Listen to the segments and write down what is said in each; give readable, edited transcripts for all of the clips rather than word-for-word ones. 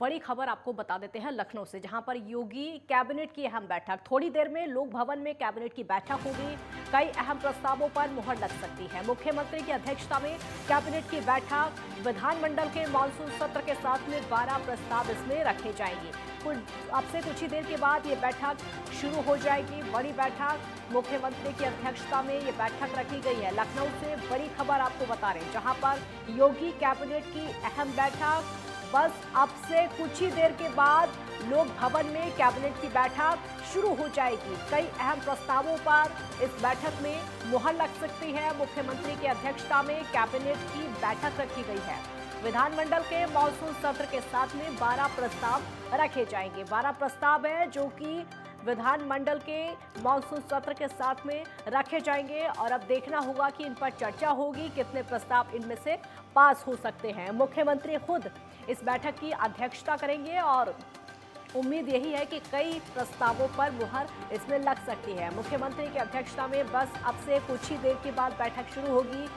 बड़ी खबर आपको बता देते हैं लखनऊ से, जहां पर योगी कैबिनेट की अहम बैठक। थोड़ी देर में लोक भवन में कैबिनेट की बैठक होगी। कई अहम प्रस्तावों पर मुहर लग सकती है। मुख्यमंत्री की अध्यक्षता में कैबिनेट की बैठक, विधानमंडल के मानसून सत्र के साथ में 12 प्रस्ताव इसमें रखे जाएंगे। अब से कुछ ही देर के बाद ये बैठक शुरू हो जाएगी। बड़ी बैठक, मुख्यमंत्री की अध्यक्षता में ये बैठक रखी गई है। लखनऊ से बड़ी खबर आपको बता रहे हैं, जहां पर योगी कैबिनेट की अहम बैठक, बस अब से कुछ ही देर के बाद लोक भवन में कैबिनेट की बैठक शुरू हो जाएगी। कई अहम प्रस्तावों पर इस बैठक में मुहर लग सकती है। मुख्यमंत्री की अध्यक्षता में कैबिनेट की बैठक रखी गई है। विधानमंडल के मानसून सत्र के साथ में 12 प्रस्ताव रखे जाएंगे। 12 प्रस्ताव है जो कि विधानमंडल के मानसून सत्र के साथ में रखे जाएंगे और अब देखना होगा कि इन पर चर्चा होगी, कितने प्रस्ताव इनमें से पास हो सकते हैं। मुख्यमंत्री खुद इस बैठक की अध्यक्षता करेंगे और उम्मीद यही है कि कई प्रस्तावों पर मुहर इसमें लग सकती है। मुख्यमंत्री की अध्यक्षता में बस अब से कुछ ही देर के बाद बैठक शुरू होगी।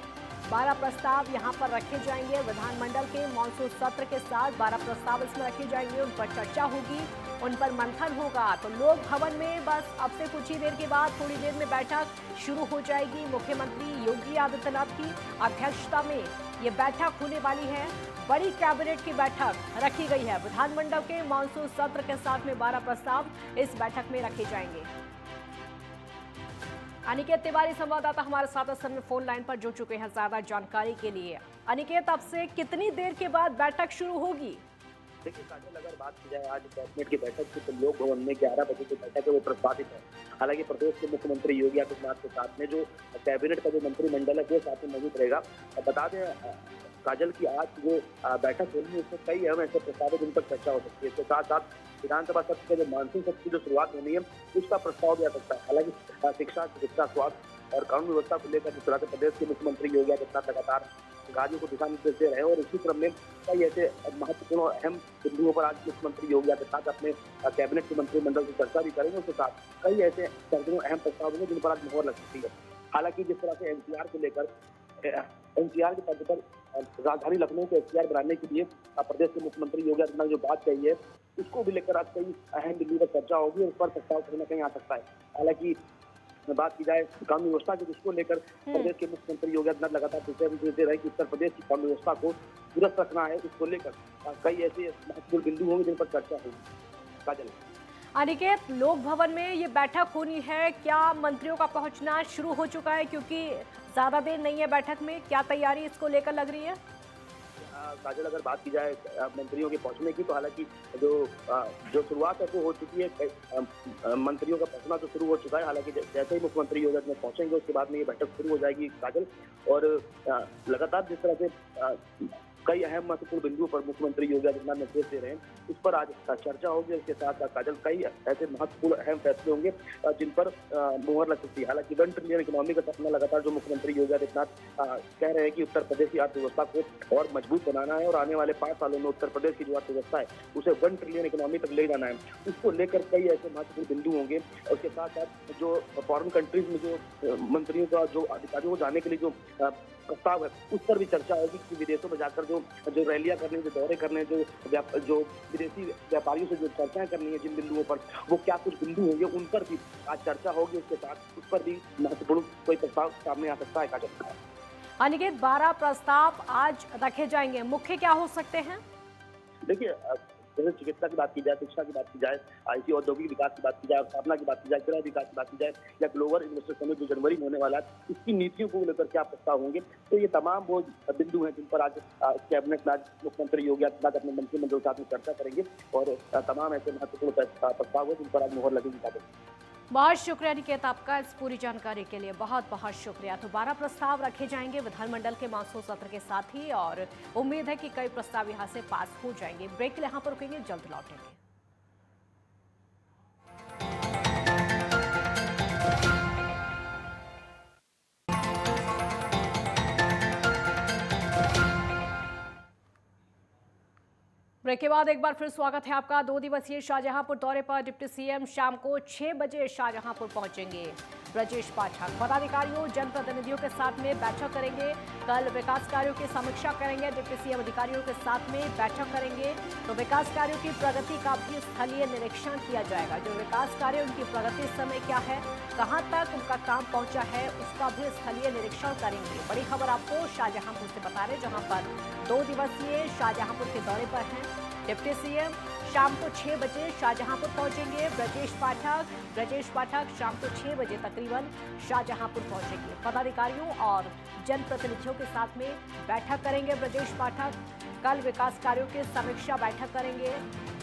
12 प्रस्ताव यहां पर रखे जाएंगे। विधानमंडल के मानसून सत्र के साथ 12 प्रस्ताव इसमें रखे जाएंगे, उन पर चर्चा होगी, उन पर मंथन होगा। तो लोक भवन में बस अब से कुछ ही देर के बाद थोड़ी देर में बैठक शुरू हो जाएगी। मुख्यमंत्री योगी आदित्यनाथ की अध्यक्षता में ये बैठक होने वाली है। बड़ी कैबिनेट की बैठक रखी गई है। विधानमंडल के मानसून सत्र के साथ में 12 प्रस्ताव इस बैठक में रखे जाएंगे। अनिकेत तिवारी संवाददाता हमारे साथ इस समय फोन लाइन पर जुड़ चुके हैं ज्यादा जानकारी के लिए। अनिकेत, अब से कितनी देर के बाद बैठक शुरू होगी? देखिए काजल, अगर बात की जाए आज कैबिनेट की बैठक की, तो लोक भवन में 11 बजे की बैठक है वो प्रस्तावित है। हालांकि प्रदेश के मुख्यमंत्री योगी आदित्यनाथ के साथ में जो कैबिनेट का जो मंत्रिमंडल है वो साथ में मौजूद रहेगा। बता दें काजल की आज जो बैठक होनी है उसमें कई अहम ऐसे प्रस्ताव है जिन पर चर्चा हो सकती है। इसके साथ साथ विधानसभा सत्र के जो मानसून सत्र की जो शुरुआत होनी है उसका प्रस्ताव भी आ सकता है। हालांकि शिक्षा, चिकित्सा, स्वास्थ्य और कानून व्यवस्था को लेकर जिस तरह से प्रदेश के मुख्यमंत्री योगी आदित्यनाथ लगातार राज्यों को दिशा निर्देश दे रहे हैं और इसी क्रम में कई ऐसे महत्वपूर्ण और अहम बिंदुओं पर आज मुख्यमंत्री योगी आदित्यनाथ अपने कैबिनेट के मंत्रिमंडल से चर्चा भी करेंगे। उसके साथ कई ऐसे दर्जनों अहम प्रस्ताव होंगे जिन पर आज मुहर लग सकती है। हालांकि जिस तरह से एनसीआर को लेकर एनसीआर के तर्ज पर राजधानी लखनऊ को एनसीआर बनाने के लिए प्रदेश के मुख्यमंत्री योगी आदित्यनाथ जो बात कही है उसको भी लेकर आज कई अहम बिंदु पर चर्चा होगी और उस पर प्रस्ताव कहीं न कहीं आ सकता है। हालांकि बात की जाए कानून व्यवस्था की, जिसको लेकर प्रदेश के मुख्यमंत्री योगी आदित्यनाथ लगातार निर्देश दे रहे हैं कि उत्तर प्रदेश की कानून व्यवस्था को दुरुस्त रखना है। उसको लेकर कई ऐसे महत्वपूर्ण बिंदु होंगे जिन पर चर्चा होगी। काजल, अनिकेत, लोक भवन में ये बैठक होनी है, क्या मंत्रियों का पहुंचना शुरू हो चुका है? क्योंकि ज्यादा देर नहीं है बैठक में, क्या तैयारी इसको लेकर लग रही है? काजल, अगर बात की जाए मंत्रियों के पहुंचने की, तो हालांकि जो शुरुआत है वो हो चुकी है। मंत्रियों का पहुंचना तो शुरू हो चुका है। हालांकि जैसे ही मुख्यमंत्री योगी में पहुंचेंगे उसके बाद में ये बैठक शुरू हो जाएगी काजल। और लगातार जिस तरह से कई अहम महत्वपूर्ण बिंदुओं पर मुख्यमंत्री योगी आदित्यनाथ निर्देश दे रहे हैं उस पर आज चर्चा होगी। इसके साथ साथ काजल कई ऐसे महत्वपूर्ण अहम फैसले होंगे जिन पर मुहर लग सकती है। हालांकि 1 ट्रिलियन इकोनॉमी का सपना लगातार जो मुख्यमंत्री योगी आदित्यनाथ कह रहे हैं कि उत्तर प्रदेश की अर्थव्यवस्था को और मजबूत बनाना है और आने वाले 5 सालों में उत्तर प्रदेश की जो अर्थव्यवस्था है उसे 1 ट्रिलियन इकोनॉमी तक ले जाना है। उसको लेकर कई ऐसे महत्वपूर्ण बिंदु होंगे। और उसके साथ साथ जो फॉरेन कंट्रीज में जो मंत्रियों का जो अधिकारियों को जाने के लिए जो प्रस्ताव है उस पर भी चर्चा होगी कि विदेशों में जाकर जो रैलियां करनी, जो दौरे करने, जो विदेशी व्यापारियों से जो चर्चाएं करनी है जिन बिंदुओं पर, वो क्या कुछ बिंदु होंगे उन पर भी आज चर्चा होगी। उसके साथ उस पर भी महत्वपूर्ण कोई प्रस्ताव सामने आ सकता है। काजल, अनिकेत, 12 प्रस्ताव आज रखे जाएंगे, मुख्य क्या हो सकते हैं? देखिए, जैसे चिकित्सा की बात की जाए, शिक्षा की बात की जाए, आईटी औद्योगिक विकास की बात की जाए, स्थापना की बात की जाए, क्रय विकास की बात की जाए या ग्लोबल इन्वेस्टर समिट जो जनवरी में होने वाला है इसकी नीतियों को लेकर क्या प्रस्ताव होंगे, तो ये तमाम वो बिंदु हैं जिन पर आज कैबिनेट में आज मुख्यमंत्री योगी आदित्यनाथ अपने मंत्रिमंडल के साथ में चर्चा करेंगे और तमाम ऐसे महत्वपूर्ण प्रस्ताव है जिन पर आज मुहर लगेगी। बहुत शुक्रिया अनिकेत आपका इस पूरी जानकारी के लिए, बहुत बहुत शुक्रिया। तो 12 प्रस्ताव रखे जाएंगे विधानमंडल के मानसून सत्र के साथ ही और उम्मीद है कि कई प्रस्ताव यहां से पास हो जाएंगे। ब्रेक के लिए यहां पर रुकेंगे, जल्द लौटेंगे। ब्रेक के बाद एक बार फिर स्वागत है आपका। 2 दिवसीय शाहजहांपुर दौरे पर डिप्टी सीएम शाम को 6 बजे शाहजहांपुर पहुंचेंगे। ब्रजेश पाठक। पदाधिकारियों जनप्रतिनिधियों के साथ में बैठक करेंगे। कल विकास कार्यों की समीक्षा करेंगे। डिप्टी सीएम अधिकारियों के साथ में बैठक करेंगे। तो विकास कार्यों की प्रगति का भी स्थलीय निरीक्षण किया जाएगा। जो विकास कार्य उनकी प्रगति इस समय क्या है, कहां तक उनका काम पहुंचा है, उसका भी स्थलीय निरीक्षण करेंगे। बड़ी खबर आपको शाहजहांपुर से बता रहे, जहां पर 2 दिवसीय शाहजहांपुर के दौरे पर हैं डिप्टी सीएम। शाम को 6 बजे शाहजहांपुर पहुंचेंगे ब्रजेश पाठक शाम को 6 बजे तकरीबन शाहजहांपुर पहुंचेंगे। पदाधिकारियों और जनप्रतिनिधियों के साथ में बैठक करेंगे ब्रजेश पाठक। कल विकास कार्यों की समीक्षा बैठक करेंगे।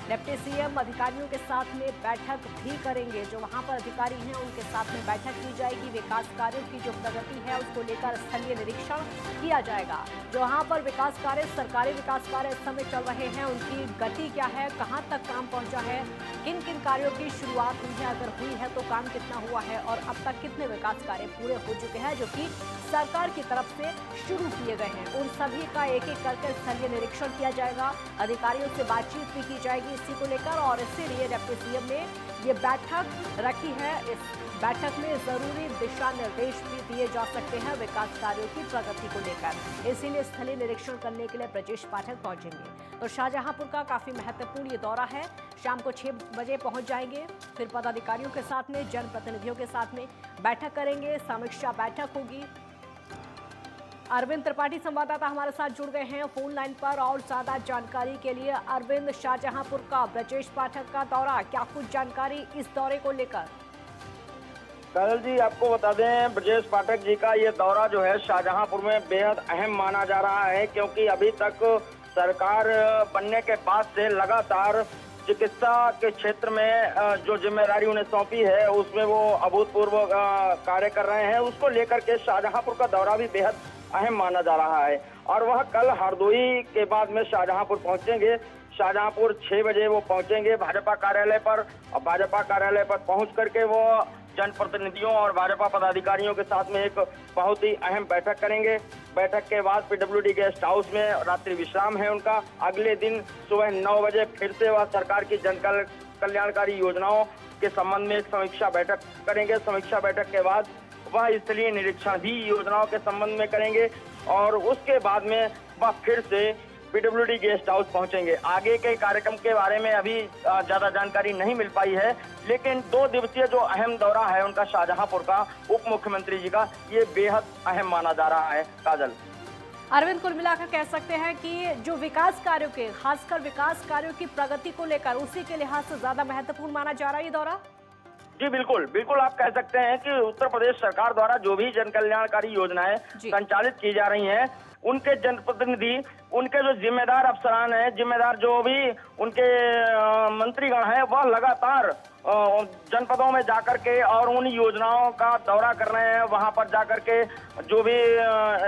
डिप्टी सीएम अधिकारियों के साथ में बैठक भी करेंगे। जो वहां पर अधिकारी हैं उनके साथ में बैठक की जाएगी। विकास कार्यों की जो प्रगति है उसको लेकर स्थलीय निरीक्षण किया जाएगा। जो वहां पर विकास कार्य, सरकारी विकास कार्य इस समय चल रहे हैं, उनकी गति क्या है, कहां तक काम पहुंचा है, किन किन कार्यों की शुरुआत हुई है, अगर हुई है तो काम कितना हुआ है और अब तक कितने विकास कार्य पूरे हो चुके हैं जो कि सरकार की तरफ से शुरू किए गए हैं, उन सभी का एक एक करके स्थलीय निरीक्षण किया जाएगा। अधिकारियों से बातचीत भी की जाएगी इसी को लेकर और इसीलिए डिप्टी सीएम ने ये बैठक रखी है। इस बैठक में जरूरी दिशा निर्देश भी दिए जा सकते हैं विकास कार्यों की प्रगति को लेकर। इसीलिए स्थलीय निरीक्षण करने के लिए ब्रजेश पाठक पहुंचेंगे। तो शाहजहांपुर का काफी महत्वपूर्ण ये दौरा है। शाम को 6 बजे पहुंच जाएंगे। फिर पदाधिकारियों के साथ में, जनप्रतिनिधियों के साथ में बैठक करेंगे। समीक्षा बैठक होगी। अरविंद त्रिपाठी संवाददाता हमारे साथ जुड़ गए हैं फोन लाइन पर और ज्यादा जानकारी के लिए। अरविंद, शाहजहांपुर का ब्रजेश पाठक का दौरा, क्या कुछ जानकारी इस दौरे को लेकर? काजल जी, आपको बता दें, ब्रजेश पाठक जी का ये दौरा जो है शाहजहांपुर में बेहद अहम माना जा रहा है, क्योंकि अभी तक सरकार बनने के बाद से लगातार चिकित्सा के क्षेत्र में जो जिम्मेदारी उन्हें सौंपी है उसमें वो अभूतपूर्व कार्य कर रहे हैं। उसको लेकर के शाहजहांपुर का दौरा भी बेहद अहम माना जा रहा है और वह कल हरदोई के बाद में शाहजहांपुर पहुंचेंगे। शाहजहांपुर 6 बजे वो पहुंचेंगे भाजपा कार्यालय पर और भाजपा कार्यालय पर पहुंच करके वो जनप्रतिनिधियों और भाजपा पदाधिकारियों के साथ में एक बहुत ही अहम बैठक करेंगे। बैठक के बाद पीडब्ल्यूडी गेस्ट हाउस में रात्रि विश्राम है उनका। अगले दिन सुबह 9 बजे फिर से वह सरकार की जन कल्याणकारी योजनाओं के संबंध में एक समीक्षा बैठक करेंगे। समीक्षा बैठक के बाद वह स्थलीय निरीक्षण भी योजनाओं के संबंध में करेंगे और उसके बाद में वह फिर से पीडब्ल्यूडी गेस्ट हाउस पहुंचेंगे। आगे के कार्यक्रम के बारे में अभी ज्यादा जानकारी नहीं मिल पाई है, लेकिन 2 दिवसीय जो अहम दौरा है उनका शाहजहांपुर का उप मुख्यमंत्री जी का, ये बेहद अहम माना जा रहा है। काजल, अरविंद, कुल मिलाकर कह सकते हैं कि जो विकास कार्यों के, खासकर विकास कार्यों की प्रगति को लेकर, उसी के लिहाज से ज्यादा महत्वपूर्ण माना जा रहा है ये दौरा। जी बिल्कुल बिल्कुल, आप कह सकते हैं कि उत्तर प्रदेश सरकार द्वारा जो भी जन कल्याणकारी योजनाएं संचालित की जा रही हैं, उनके जनप्रतिनिधि, उनके जो जिम्मेदार अफसरान हैं, जिम्मेदार जो भी उनके मंत्रीगण हैं, वह लगातार जनपदों में जाकर के और उन योजनाओं का दौरा कर रहे हैं। वहां पर जाकर के जो भी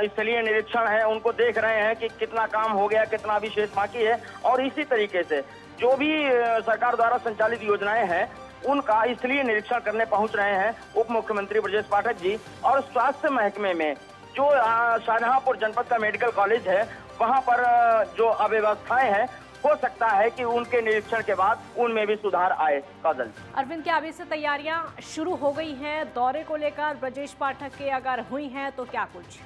स्थलीय निरीक्षण है उनको देख रहे हैं कि कितना काम हो गया, कितना अभी शेष बाकी है। और इसी तरीके से जो भी सरकार द्वारा संचालित योजनाएं हैं उनका स्थलीय निरीक्षण करने पहुंच रहे हैं उप मुख्यमंत्री ब्रजेश पाठक जी। और स्वास्थ्य महकमे में जो शाहजहांपुर जनपद का मेडिकल कॉलेज है, वहां पर जो अव्यवस्थाएं हैं, हो सकता है कि उनके निरीक्षण के बाद उनमें भी सुधार आए। काजल, अरविंद, क्या अभी से तैयारियां शुरू हो गई हैं दौरे को लेकर? ब्रजेश पाठक के अगर हुई हैं तो क्या कुछ?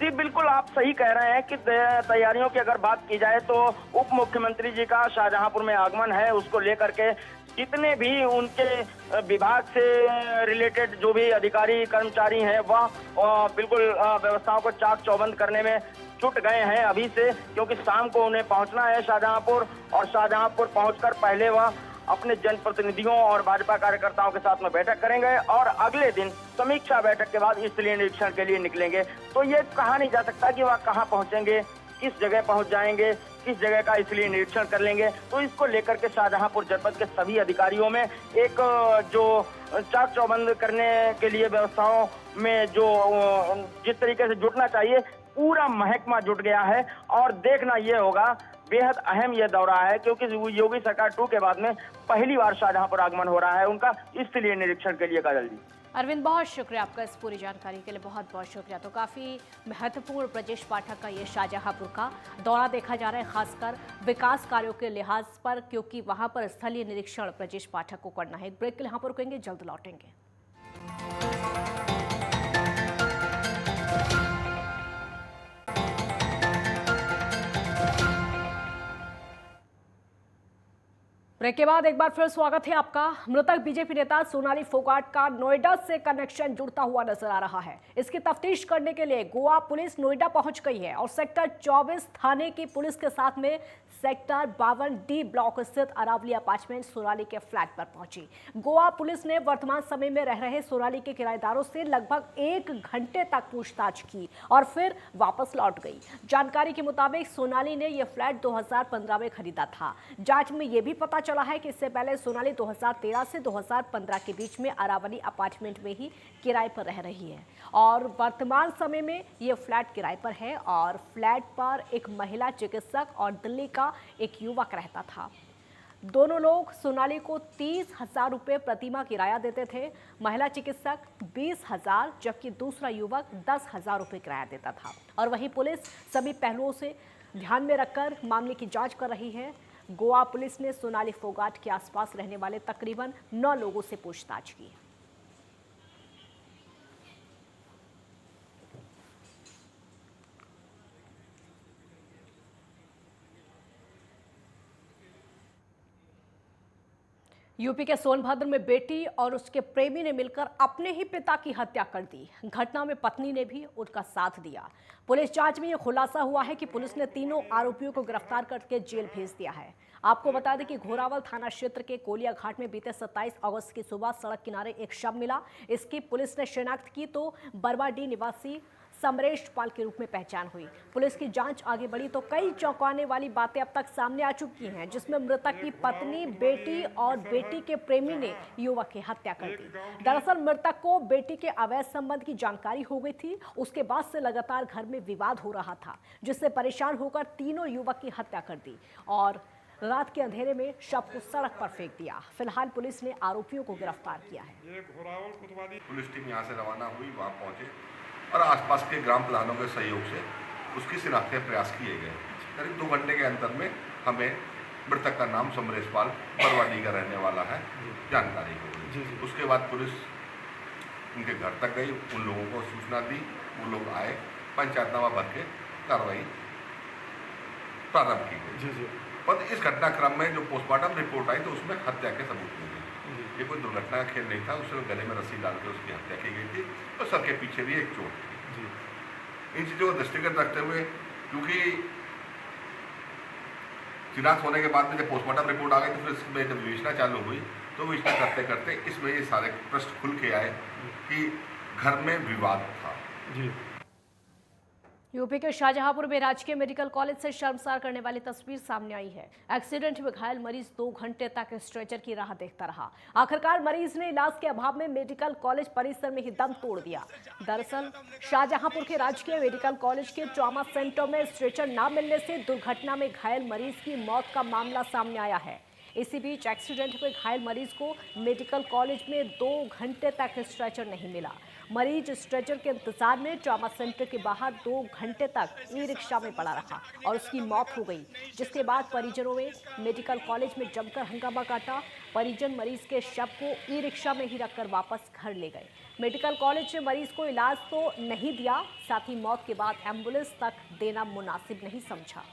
जी बिल्कुल, आप सही कह रहे हैं कि तैयारियों की अगर बात की जाए तो उप मुख्यमंत्री जी का शाहजहांपुर में आगमन है। उसको लेकर के जितने भी उनके विभाग से रिलेटेड जो भी अधिकारी कर्मचारी हैं वह बिल्कुल व्यवस्थाओं को चाक चौबंद करने में जुट गए हैं अभी से, क्योंकि शाम को उन्हें पहुंचना है शाहजहांपुर और शाहजहांपुर पहुंचकर पहले वह अपने जनप्रतिनिधियों और भाजपा कार्यकर्ताओं के साथ में बैठक करेंगे और अगले दिन समीक्षा बैठक के बाद स्थलीय निरीक्षण के लिए निकलेंगे। तो ये कहा नहीं जा सकता कि वह कहाँ पहुंचेंगे, किस जगह पहुंच जाएंगे, किस जगह का इसलिए निरीक्षण कर लेंगे। तो इसको लेकर के शाहजहांपुर जनपद के सभी अधिकारियों में एक जो चाक चौबंद करने के लिए व्यवस्थाओं में जो जिस तरीके से जुटना चाहिए, पूरा महकमा जुट गया है। और देखना ये होगा, बेहद अहम यह दौरा है क्योंकि योगी सरकार 2 के बाद में पहली बार शाहजहांपुर आगमन हो रहा है उनका, इसलिए निरीक्षण के लिए। काजल जी, अरविंद, बहुत शुक्रिया आपका इस पूरी जानकारी के लिए, बहुत बहुत शुक्रिया। तो काफ़ी महत्वपूर्ण ब्रजेश पाठक का ये शाहजहांपुर का दौरा देखा जा रहा है, खासकर विकास कार्यों के लिहाज पर, क्योंकि वहां पर स्थलीय निरीक्षण ब्रजेश पाठक को करना है। एक ब्रेक के लिए यहाँ पर रुकेंगे, जल्द लौटेंगे। ब्रेक के बाद एक बार फिर स्वागत है आपका। मृतक बीजेपी नेता सोनाली फोगाट का नोएडा से कनेक्शन जुड़ता हुआ नजर आ रहा है। इसकी तफ्तीश करने के लिए गोवा पुलिस नोएडा पहुंच गई है और सेक्टर 24 थाने की पुलिस के साथ में सेक्टर 52D ब्लॉक स्थित अरावली अपार्टमेंट सोनाली के फ्लैट पर पहुंची। गोवा पुलिस ने वर्तमान समय में रह रहे सोनाली के किराएदारों से लगभग 1 घंटे तक पूछताछ की और फिर वापस लौट गई। जानकारी के मुताबिक सोनाली ने यह फ्लैट 2015 में खरीदा था। जांच में यह भी पता चला है कि इससे पहले सोनाली 2013 से 2015 के बीच में अरावली अपार्टमेंट में ही किराए पर रह रही है और वर्तमान समय में यह फ्लैट किराए पर है और फ्लैट पर एक महिला चिकित्सक और दिल्ली का एक युवक रहता था। दोनों लोग सोनाली को 30,000 रुपये प्रतिमाह किराया देते थे। महिला चिकित्सक 20,000 जबकि दूसरा युवक 10,000 रुपये किराया देता था। और वहीं पुलिस सभी पहलुओं से ध्यान में रखकर मामले की जांच कर रही है। गोवा पुलिस ने सोनाली फोगाट के आसपास रहने वाले तकरीबन 9 लोगों से पूछताछ की। यूपी के सोनभद्र में बेटी और उसके प्रेमी ने मिलकर अपने ही पिता की हत्या कर दी। घटना में पत्नी ने भी उनका साथ दिया। पुलिस जांच में यह खुलासा हुआ है कि पुलिस ने तीनों आरोपियों को गिरफ्तार करके जेल भेज दिया है। आपको बता दें कि घोरावल थाना क्षेत्र के कोलिया घाट में बीते 27 अगस्त की सुबह सड़क किनारे एक शव मिला। इसकी पुलिस ने शिनाख्त की तो बरवाडी निवासी समरेश पाल के रूप में पहचान हुई। पुलिस की जांच आगे बढ़ी तो कई चौंकाने वाली बातें अब तक सामने आ चुकी हैं, जिसमें मृतक की पत्नी, बेटी और बेटी के प्रेमी ने युवक की हत्या कर दी। दरअसल मृतक को बेटी के अवैध संबंध की जानकारी हो गई थी। उसके बाद से लगातार घर में विवाद हो रहा था, जिससे परेशान होकर तीनों युवक की हत्या कर दी और रात के अंधेरे में शव को सड़क पर फेंक दिया। फिलहाल पुलिस ने आरोपियों को गिरफ्तार किया है। पुलिस टीम यहाँ से रवाना हुई, वहाँ पहुंचे और आसपास के ग्राम प्रधानों के सहयोग से उसकी शिनाख्त के प्रयास किए गए। करीब 2 घंटे के अंतर में हमें मृतक का नाम समरेश पाल बरवाडी का रहने वाला है जानकारी हो गई। उसके बाद पुलिस उनके घर तक गई, उन लोगों को सूचना दी, वो लोग आए, पंचायतनामा भर के कार्रवाई प्रारंभ की गई। पर इस घटनाक्रम में जो पोस्टमार्टम रिपोर्ट आई तो उसमें हत्या के सबूत मिले। ये कोई दुर्घटना का खेल नहीं था। उससे गले में रस्सी डाल के उसकी हत्या की गई थी और सर के पीछे भी एक चोट थी। इन चीज़ों को दृष्टिगत रखते हुए, क्योंकि शिनाख्त होने के बाद में जब पोस्टमार्टम रिपोर्ट आ गई तो फिर इसमें जब विवेचना चालू हुई तो विवेचना करते करते इसमें ये सारे प्रश्न खुल के आए कि घर में विवाद था। यूपी के शाहजहांपुर में राजकीय मेडिकल कॉलेज से शर्मसार करने वाली तस्वीर सामने आई है। एक्सीडेंट में घायल मरीज 2 घंटे तक स्ट्रेचर की राह देखता रहा। आखिरकार मरीज ने इलाज के अभाव में मेडिकल कॉलेज परिसर में ही दम तोड़ दिया। दरअसल शाहजहांपुर के राजकीय मेडिकल कॉलेज के ट्रॉमा सेंटर में स्ट्रेचर न मिलने से दुर्घटना में घायल मरीज की मौत का मामला सामने आया है। इसी बीच एक्सीडेंट में घायल मरीज को मेडिकल कॉलेज में 2 घंटे तक स्ट्रेचर नहीं मिला। मरीज स्ट्रेचर के इंतजार में ट्रॉमा सेंटर के बाहर 2 घंटे तक ई-रिक्शा में पड़ा रहा और उसकी मौत हो गई, जिसके बाद परिजनों ने मेडिकल कॉलेज में जमकर हंगामा काटा। परिजन मरीज के शव को ई-रिक्शा में ही रखकर वापस घर ले गए। मेडिकल कॉलेज ने मरीज को इलाज तो नहीं दिया, साथ ही मौत के बाद एम्बुलेंस तक देना मुनासिब नहीं समझा।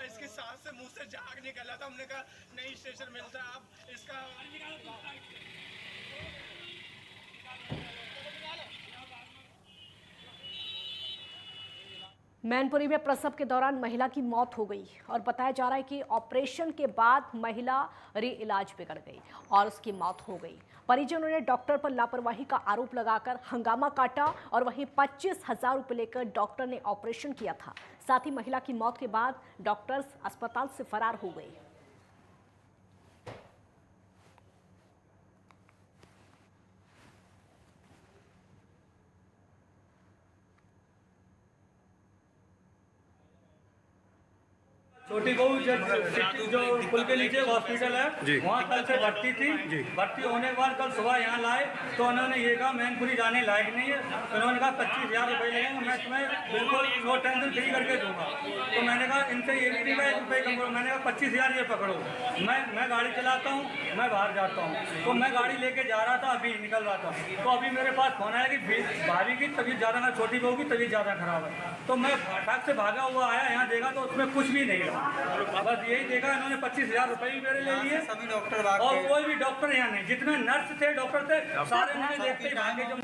इसके सांस से मुंह से झाग निकला था, हमने कहा नहीं स्ट्रेचर मिलता अब इसका। मैनपुरी में प्रसव के दौरान महिला की मौत हो गई और बताया जा रहा है कि ऑपरेशन के बाद महिला री-इलाज बिगड़ गई और उसकी मौत हो गई। परिजनों ने डॉक्टर पर लापरवाही का आरोप लगाकर हंगामा काटा और वहीं 25,000 रुपये लेकर डॉक्टर ने ऑपरेशन किया था। साथ ही महिला की मौत के बाद डॉक्टर्स अस्पताल से फरार हो गए। चोट छोटी बहू जो पुल के नीचे हॉस्पिटल है वहाँ कल से भर्ती थी। भर्ती होने के बाद कल सुबह यहाँ लाए तो उन्होंने ये कहा मैनपुरी जाने लायक नहीं है। उन्होंने कहा 25,000 रुपये लगेंगे, मैं तुम्हें बिल्कुल नो टेंशन फ्री करके दूंगा। तो मैंने कहा इनसे ये भी नहीं मैं रुपये कम करूँ। मैंने कहा 25,000 ये पकड़ो, मैं गाड़ी चलाता हूँ, मैं बाहर जाता हूँ। तो मैं गाड़ी लेके जा रहा था, अभी निकल रहा था तो अभी मेरे पास फोन आया कि भाभी की तबीयत ज़्यादा, छोटी बहू की तबीयत ज़्यादा खराब है। तो मैं फटाक से भागा हुआ आया, यहाँ देखा तो उसमें कुछ भी नहीं रहा। बस यही देखा इन्होंने 25,000 रुपये भी मेरे ले लिए। सभी डॉक्टर और कोई भी डॉक्टर यहाँ नहीं, जितने नर्स थे डॉक्टर थे सारे मुझे देखते ही भागे। जो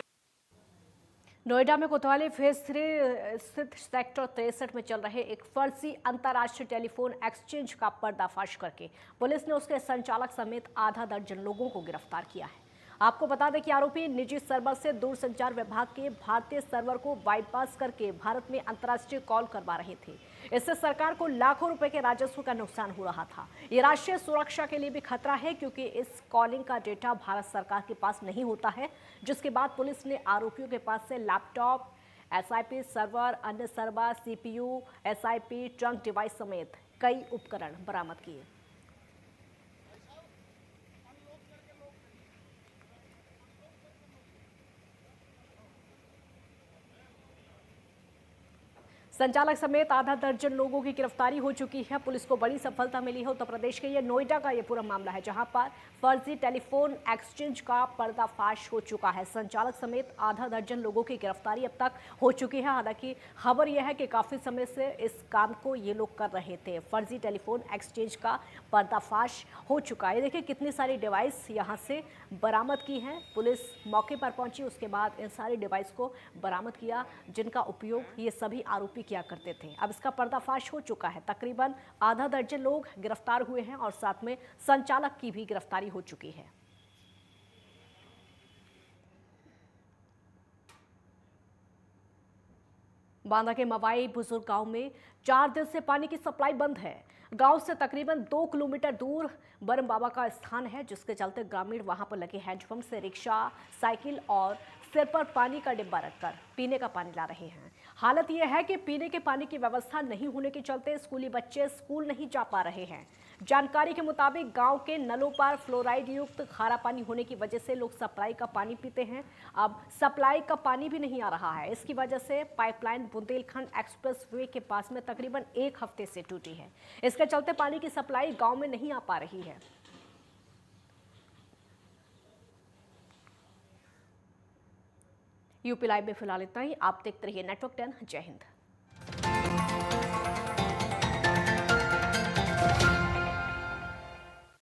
नोएडा में कोतवाली फेज 3 स्थित सेक्टर 63 में चल रहे एक फर्जी अंतर्राष्ट्रीय टेलीफोन एक्सचेंज का पर्दाफाश करके पुलिस ने उसके संचालक समेत आधा दर्जन लोगों को गिरफ्तार किया है। आपको बता दें कि आरोपी निजी सर्वर से दूरसंचार विभाग के भारतीय सर्वर को बाईपास करके भारत में अंतर्राष्ट्रीय कॉल करवा रहे थे। इससे सरकार को लाखों रुपए के राजस्व का नुकसान हो रहा था। ये राष्ट्रीय सुरक्षा के लिए भी खतरा है क्योंकि इस कॉलिंग का डेटा भारत सरकार के पास नहीं होता है, जिसके बाद पुलिस ने आरोपियों के पास से लैपटॉप, SIP सर्वर, अन्य server, CPU, SIP, trunk device समेत कई उपकरण बरामद किए। संचालक समेत आधा दर्जन लोगों की गिरफ्तारी हो चुकी है। पुलिस को बड़ी सफलता मिली है। उत्तर प्रदेश के ये नोएडा का ये पूरा मामला है जहां पर फर्जी टेलीफोन एक्सचेंज का पर्दाफाश हो चुका है। संचालक समेत आधा दर्जन लोगों की गिरफ्तारी अब तक हो चुकी है। हालांकि खबर यह है कि काफी समय से इस काम को ये लोग कर रहे थे। फर्जी टेलीफोन एक्सचेंज का पर्दाफाश हो चुका है। देखिए कितनी सारी डिवाइस यहाँ से बरामद की हैं। पुलिस मौके पर पहुंची, उसके बाद इन सारी डिवाइस को बरामद किया जिनका उपयोग ये सभी आरोपी किया करते थे। अब इसका पर्दाफाश हो चुका है। तकरीबन आधा दर्जन लोग गिरफ्तार हुए हैं और साथ में संचालक की भी गिरफ्तारी हो चुकी है। बांदा के मवाई बुजुर्ग गांव में 4 दिन से पानी की सप्लाई बंद है। गांव से तकरीबन 2 किलोमीटर दूर बरम बाबा का स्थान है, जिसके चलते ग्रामीण वहां पर लगे हैंडपंप से रिक्शा, साइकिल और सिर पर पानी का डिब्बा रखकर पीने का पानी ला रहे हैं। हालत यह है कि पीने के पानी की व्यवस्था नहीं होने के चलते स्कूली बच्चे स्कूल नहीं जा पा रहे हैं। जानकारी के मुताबिक गांव के नलों पर फ्लोराइड युक्त खारा पानी होने की वजह से लोग सप्लाई का पानी पीते हैं। अब सप्लाई का पानी भी नहीं आ रहा है। इसकी वजह से पाइपलाइन बुंदेलखंड एक्सप्रेसवे के पास में तकरीबन 1 हफ्ते से टूटी है। इसके चलते पानी की सप्लाई गांव में नहीं आ पा रही है। यूपी लाइव में फिलहाल इतना ही। आप देखते रहिए नेटवर्क 10। जय हिंद।